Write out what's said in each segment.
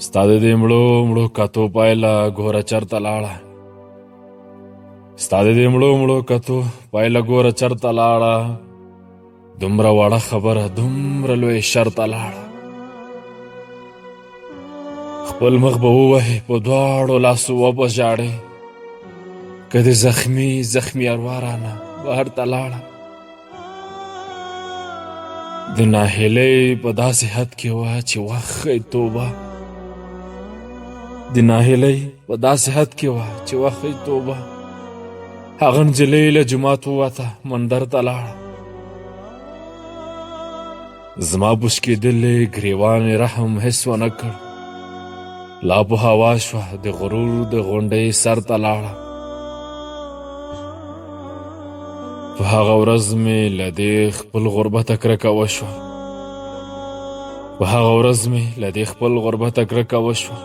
ستا د دې مړو مړو کتو پایله ګوره چرته لاړه. ستا د دې مړو مړو کتو پایله ګوره چرته لاړه. دومره وړه خبره دومره لوی شرته لاړه. خپل مخ به ووهې په دواړو لاسو واپس ژاړې، که د زخمي زخمي اروا رانه بهر ته لاړه. د ناهیلۍ په داسې حد کې وه چې وخی توبه. د ناهیلۍ په داسې حد کې وه چې وخی توبه. هغه نجلۍ له جومات ووته مندر ته لاړه. زما بوشکېدلې ګریوان رحم هېڅ ونه کړ. لا په هوا شوه د غرور د غونډۍ سر ته لاړه. په هغه ورځ مې له دې خپل غربته کرکه وشوه. په هغه ورځ مې له دې خپل غربته کرکه وشوه.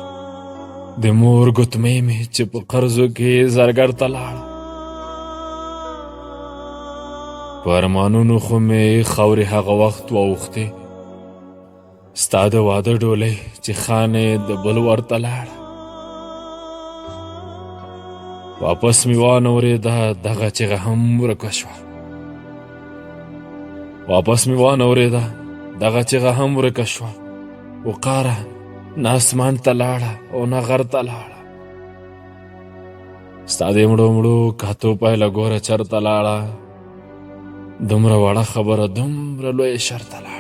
د مور ګوتمۍ مې چې په قرضو کې زرګر ته لاړه. په ارمانونو خو مې خاورې هغه وخت واوښتې. ستا د واده ډولۍ چې خانې د بل ورته لاړه. واپس مې وانه ورېده دغه چغه هم ورکه شوه. واپس مې وانه ورېده دغه چغه هم ورکه شوه. وقاره نه اسمان ته لاړه او نه غر ته لاړه. ستا دې مړو مړو کاتو پایله ګوره چرته لاړه. دومره وړه خبره دومره لوی شرته لاړه.